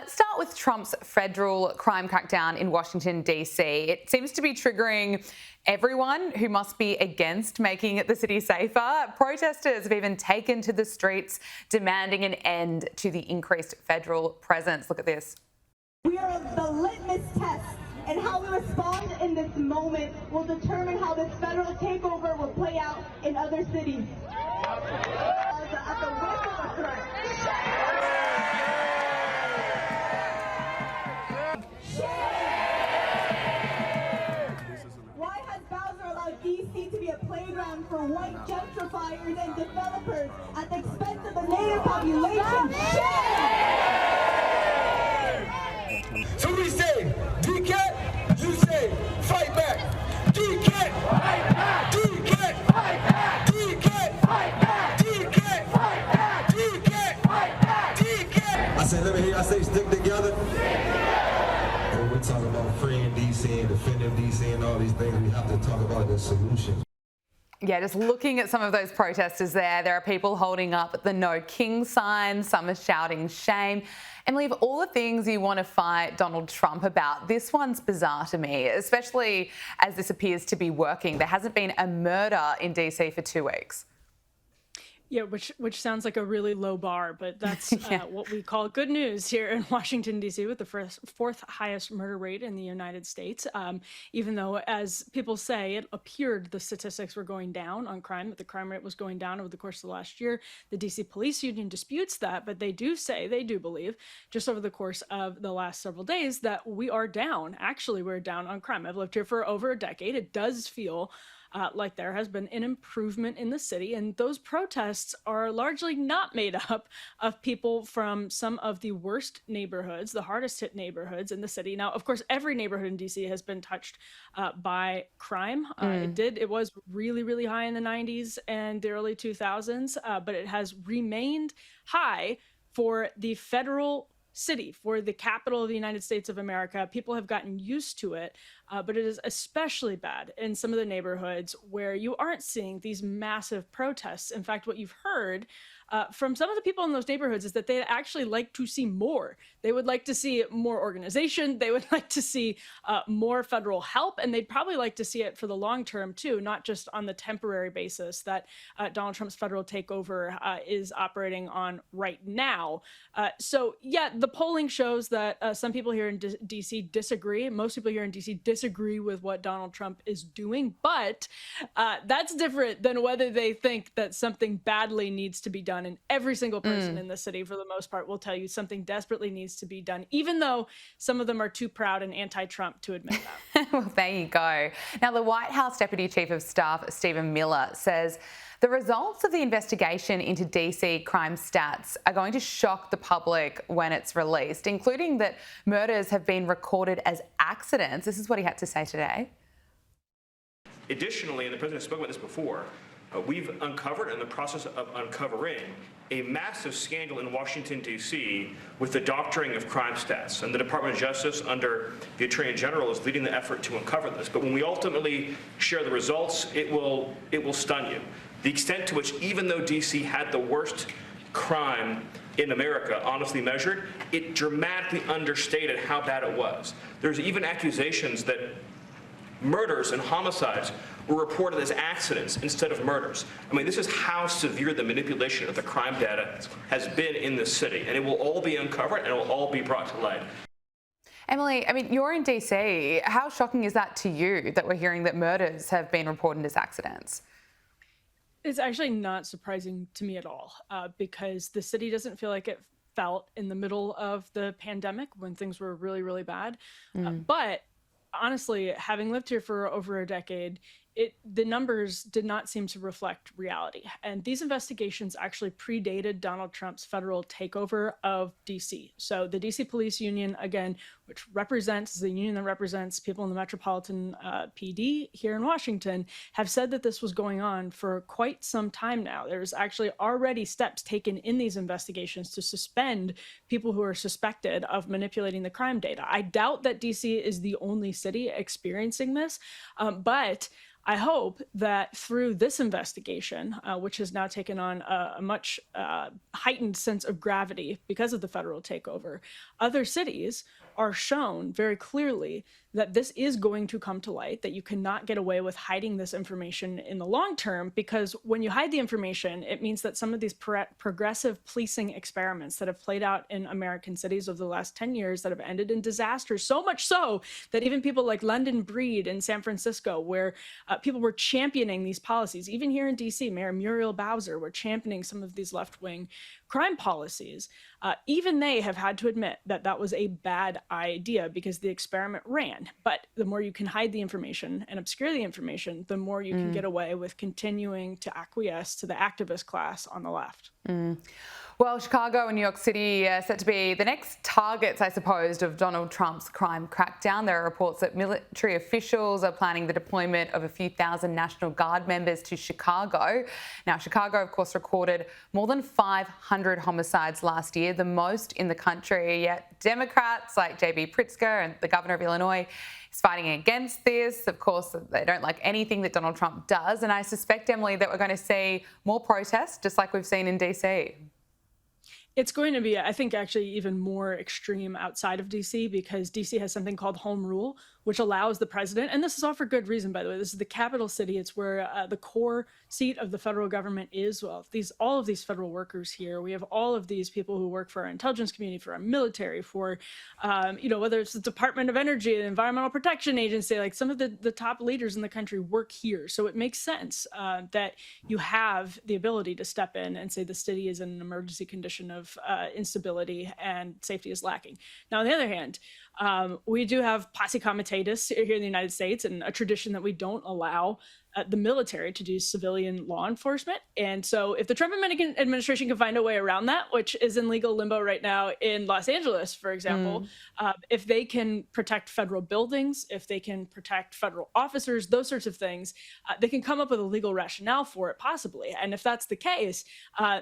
let's start with Trump's federal crime crackdown in Washington, D.C. It seems to be triggering everyone who must be against making the city safer. Protesters have even taken to the streets demanding an end to the increased federal presence. Look at this. We are the litmus test, and how we respond in this moment will determine how this federal takeover will play out in other cities. At the whistle of threat. Why has Bowser allowed D.C. to be a playground for white gentrifiers and developers at the expense of the native population? So we say, DCAT, you say, fight back. DCAT, fight back. DCAT, fight back. DCAT, fight back. DCAT, fight back. DCAT, fight back. DCAT. I said, let me hear y'all say, stick together. When we talk about freeing DC and defending DC and all these things, we have to talk about the solutions. Yeah, just looking at some of those protesters there are people holding up the No King sign, some are shouting shame. Emily, of all the things you want to fight Donald Trump about, this one's bizarre to me, especially as this appears to be working. There hasn't been a murder in DC for 2 weeks. Yeah, which sounds like a really low bar, but that's what we call good news here in Washington, D.C., with the fourth highest murder rate in the United States. Even though, as people say, it appeared the statistics were going down on crime, that the crime rate was going down over the course of the last year. The D.C. Police Union disputes that, but they do believe, just over the course of the last several days, that we are down. Actually, we're down on crime. I've lived here for over a decade. It does feel like there has been an improvement in the city, and those protests are largely not made up of people from some of the worst neighborhoods, the hardest hit neighborhoods in the city. Now, of course, every neighborhood in DC has been touched by crime. It was really, really high in the 90s and the early 2000s, but it has remained high for the federal city, for the capital of the United States of America. People have gotten used to it, but it is especially bad in some of the neighborhoods where you aren't seeing these massive protests. In fact, what you've heard from some of the people in those neighborhoods is that they'd actually like to see more. They would like to see more organization. They would like to see more federal help, and they'd probably like to see it for the long term too, not just on the temporary basis that Donald Trump's federal takeover is operating on right now. So yeah, the polling shows that some people here in DC disagree. Most people here in DC disagree with what Donald Trump is doing, but that's different than whether they think that something badly needs to be done. And every single person in the city, for the most part, will tell you something desperately needs to be done, even though some of them are too proud and anti-Trump to admit that. Well, there you go. Now, the White House Deputy Chief of Staff, Stephen Miller, says the results of the investigation into DC crime stats are going to shock the public when it's released, including that murders have been recorded as accidents. This is what he had to say today. Additionally, and the president spoke about this before, we've uncovered, in the process of uncovering, a massive scandal in Washington, D.C. with the doctoring of crime stats. And the Department of Justice, under the Attorney General, is leading the effort to uncover this. But when we ultimately share the results, it will stun you. The extent to which, even though D.C. had the worst crime in America, honestly measured, it dramatically understated how bad it was. There's even accusations that murders and homicides were reported as accidents instead of murders. I mean, this is how severe the manipulation of the crime data has been in this city, and it will all be uncovered and it will all be brought to light. Emily, I mean, you're in DC. How shocking is that to you that we're hearing that murders have been reported as accidents? It's actually not surprising to me at all, because the city doesn't feel like it felt in the middle of the pandemic when things were really, really bad. But honestly, having lived here for over a decade, the numbers did not seem to reflect reality. And these investigations actually predated Donald Trump's federal takeover of DC. So the DC Police Union, again, which represents the union that represents people in the Metropolitan PD here in Washington, have said that this was going on for quite some time now. There's actually already steps taken in these investigations to suspend people who are suspected of manipulating the crime data. I doubt that DC is the only city experiencing this, but I hope that through this investigation, which has now taken on a much heightened sense of gravity because of the federal takeover, other cities are shown very clearly that this is going to come to light, that you cannot get away with hiding this information in the long term, because when you hide the information, it means that some of these progressive policing experiments that have played out in American cities over the last 10 years that have ended in disasters, so much so that even people like London Breed in San Francisco, where people were championing these policies, even here in DC, Mayor Muriel Bowser were championing some of these left-wing crime policies. Even they have had to admit that that was a bad idea because the experiment ran. But the more you can hide the information and obscure the information, the more you can get away with continuing to acquiesce to the activist class on the left. Well, Chicago and New York City are set to be the next targets, I suppose, of Donald Trump's crime crackdown. There are reports that military officials are planning the deployment of a few thousand National Guard members to Chicago. Now, Chicago, of course, recorded more than 500 homicides last year, the most in the country. Yet Democrats like J.B. Pritzker and the governor of Illinois is fighting against this. Of course, they don't like anything that Donald Trump does. And I suspect, Emily, that we're going to see more protests, just like we've seen in D.C. It's going to be, I think, actually even more extreme outside of DC, because DC has something called home rule, which allows the president, and this is all for good reason, by the way, this is the capital city. It's where the core seat of the federal government is. Well, all of these federal workers here, we have all of these people who work for our intelligence community, for our military, for, whether it's the Department of Energy, the Environmental Protection Agency, like some of the top leaders in the country work here. So it makes sense that you have the ability to step in and say the city is in an emergency condition of instability and safety is lacking. Now, on the other hand, we do have posse comitatus here in the United States, and a tradition that we don't allow the military to do civilian law enforcement. And so if the Trump administration can find a way around that, which is in legal limbo right now in Los Angeles, for example, if they can protect federal buildings, if they can protect federal officers, those sorts of things, they can come up with a legal rationale for it, possibly. And if that's the case,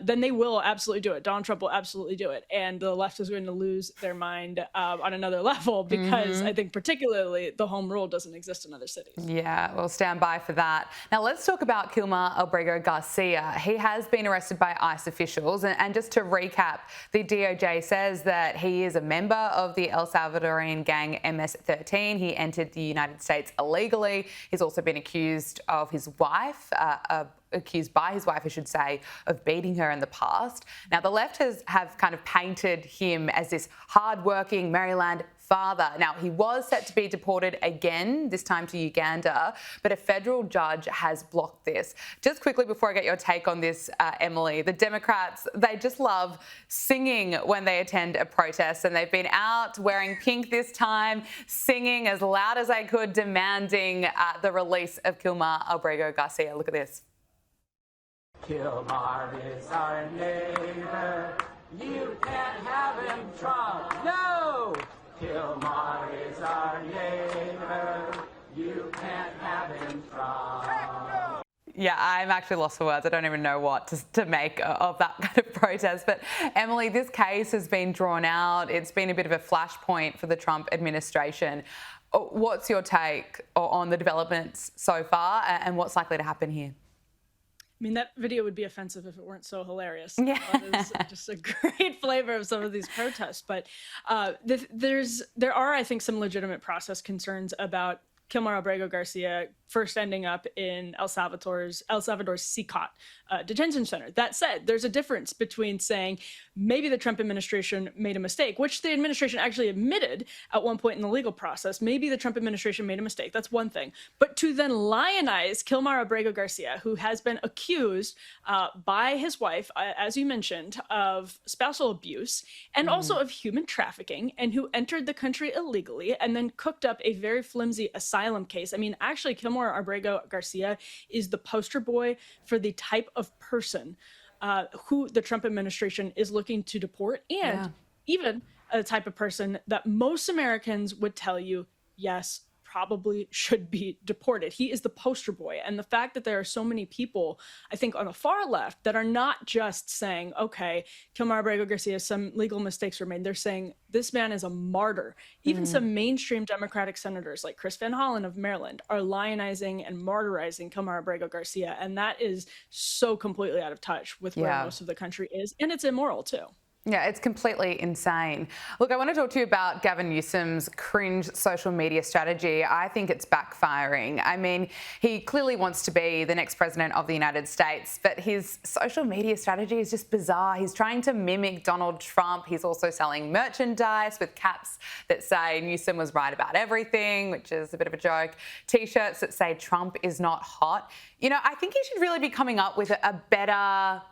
then they will absolutely do it. Donald Trump will absolutely do it. And the left is going to lose their mind on another level, because I think particularly the home rule doesn't exist in other cities. Yeah, we'll stand by for that. Now, let's talk about Kilmar Albrego Garcia. He has been arrested by ICE officials. And just to recap, the DOJ says that he is a member of the El Salvadorian gang MS-13. He entered the United States illegally. He's also been accused by his wife, I should say, of beating her in the past. Now, the left have kind of painted him as this hard-working Maryland father. Now, he was set to be deported again, this time to Uganda, but a federal judge has blocked this. Just quickly before I get your take on this, Emily, the Democrats, they just love singing when they attend a protest, and they've been out wearing pink this time, singing as loud as they could, demanding the release of Kilmar Albrego Garcia. Look at this. Kilmar is our neighbor. You can't have him, Trump. No! Kilmar is our neighbor. You can't have him, Trump. Yeah, I'm actually lost for words. I don't even know what to make of that kind of protest. But Emily, this case has been drawn out. It's been a bit of a flashpoint for the Trump administration. What's your take on the developments so far, and what's likely to happen here? I mean, that video would be offensive if it weren't so hilarious. Yeah. That is just a great flavor of some of these protests. But there are, I think, some legitimate process concerns about Kilmar Albrego Garcia first ending up in El Salvador's CICOT detention center. That said, there's a difference between saying maybe the Trump administration made a mistake, which the administration actually admitted at one point in the legal process. Maybe the Trump administration made a mistake. That's one thing. But to then lionize Kilmar Albrego Garcia, who has been accused by his wife, as you mentioned, of spousal abuse and also of human trafficking, and who entered the country illegally and then cooked up a very flimsy asylum case. I mean, actually, Kilmar Albrego Garcia is the poster boy for the type of person who the Trump administration is looking to deport, and even a type of person that most Americans would tell you, yes, probably should be deported. He is the poster boy. And the fact that there are so many people, I think, on the far left that are not just saying, okay, Kilmar Abrego Garcia, some legal mistakes were made. They're saying this man is a martyr. Even some mainstream Democratic senators like Chris Van Hollen of Maryland are lionizing and martyrizing Kilmar Abrego Garcia. And that is so completely out of touch with where most of the country is. And it's immoral, too. Yeah, it's completely insane. Look, I want to talk to you about Gavin Newsom's cringe social media strategy. I think it's backfiring. I mean, he clearly wants to be the next president of the United States, but his social media strategy is just bizarre. He's trying to mimic Donald Trump. He's also selling merchandise with caps that say Newsom was right about everything, which is a bit of a joke. T-shirts that say Trump is not hot. You know, I think he should really be coming up with a better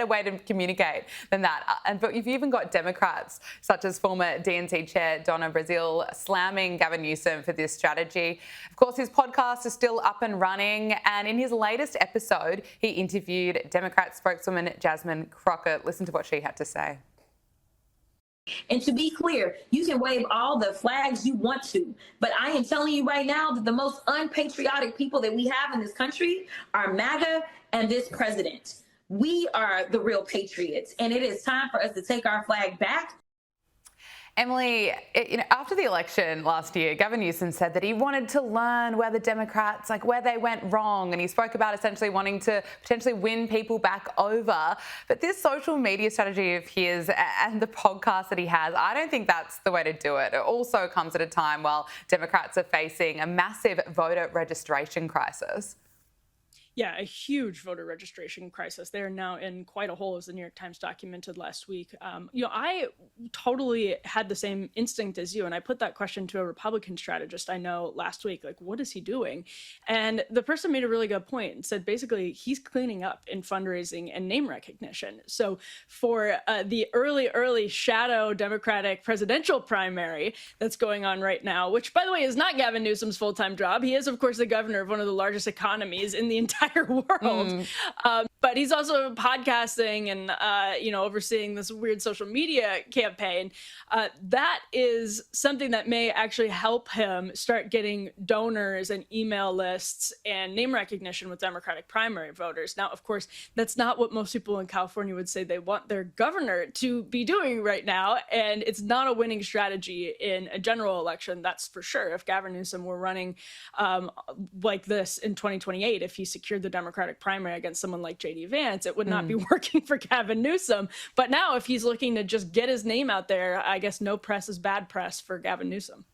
way to communicate than that. But you've even got Democrats, such as former DNC chair Donna Brazile, slamming Gavin Newsom for this strategy. Of course, his podcast is still up and running. And in his latest episode, he interviewed Democrat spokeswoman Jasmine Crockett. Listen to what she had to say. And to be clear, you can wave all the flags you want to, but I am telling you right now that the most unpatriotic people that we have in this country are MAGA and this president. We are the real patriots, and it is time for us to take our flag back. Emily, after the election last year, Gavin Newsom said that he wanted to learn where the Democrats, where they went wrong. And he spoke about essentially wanting to potentially win people back over. But this social media strategy of his and the podcast that he has, I don't think that's the way to do it. It also comes at a time while Democrats are facing a massive voter registration crisis. Yeah, a huge voter registration crisis. They are now in quite a hole, as the New York Times documented last week. I totally had the same instinct as you, and I put that question to a Republican strategist I know last week, what is he doing? And the person made a really good point and said, basically, he's cleaning up in fundraising and name recognition. So for the early shadow Democratic presidential primary that's going on right now, which, by the way, is not Gavin Newsom's full-time job. He is, of course, the governor of one of the largest economies in the entire world. But he's also podcasting and, overseeing this weird social media campaign. That is something that may actually help him start getting donors and email lists and name recognition with Democratic primary voters. Now, of course, that's not what most people in California would say they want their governor to be doing right now. And it's not a winning strategy in a general election, that's for sure. If Gavin Newsom were running like this in 2028, if he secured the Democratic primary against someone like J.D. Vance, it would not be working for Gavin Newsom. But now if he's looking to just get his name out there, I guess no press is bad press for Gavin Newsom.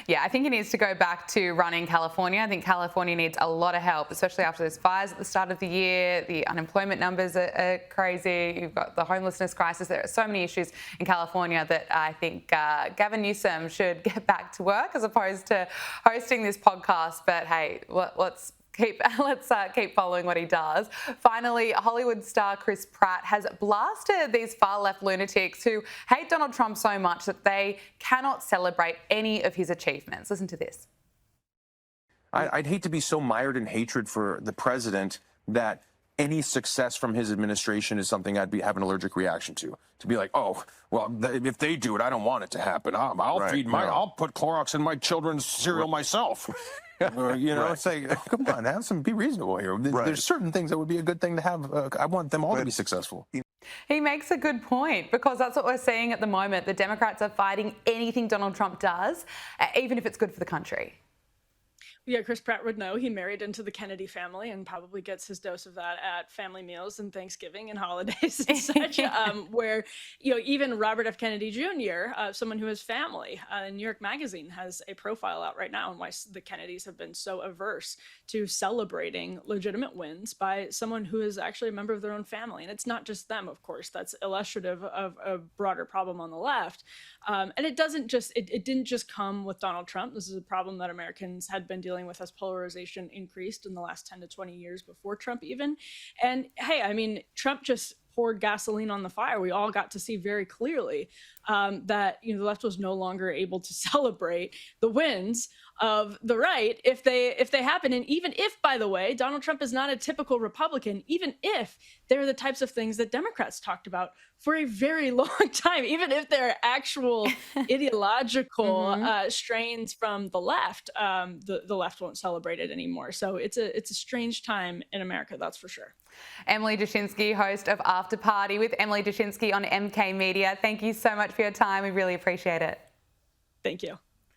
Yeah, I think he needs to go back to running California. I think California needs a lot of help, especially after those fires at the start of the year. The unemployment numbers are crazy. You've got the homelessness crisis. There are so many issues in California that I think Gavin Newsom should get back to work as opposed to hosting this podcast. But hey, let's keep following what he does. Finally, Hollywood star Chris Pratt has blasted these far-left lunatics who hate Donald Trump so much that they cannot celebrate any of his achievements. Listen to this. I'd hate to be so mired in hatred for the president that any success from his administration is something I'd have an allergic reaction to. To be like, oh, well, if they do it, I don't want it to happen. I'll put Clorox in my children's cereal myself. It's like, come on, be reasonable here. There's certain things that would be a good thing to have. I want them all to be successful. He makes a good point because that's what we're seeing at the moment. The Democrats are fighting anything Donald Trump does, even if it's good for the country. Yeah, Chris Pratt would know. He married into the Kennedy family and probably gets his dose of that at family meals and Thanksgiving and holidays and such, where, even Robert F. Kennedy Jr., someone who has family, New York Magazine has a profile out right now on why the Kennedys have been so averse to celebrating legitimate wins by someone who is actually a member of their own family. And it's not just them, of course. That's illustrative of a broader problem on the left. And it didn't just come with Donald Trump. This is a problem that Americans had been dealing with as polarization increased in the last 10 to 20 years before Trump even. And hey, Trump just poured gasoline on the fire. We all got to see very clearly that the left was no longer able to celebrate the wins of the right if they happen. And even if, by the way, Donald Trump is not a typical Republican, even if they're the types of things that Democrats talked about for a very long time, even if they're actual ideological strains from the left, the left won't celebrate it anymore. So it's a strange time in America, that's for sure. Emily Jashinsky, host of After Party with Emily Jashinsky on MK Media. Thank you so much for your time. We really appreciate it. Thank you.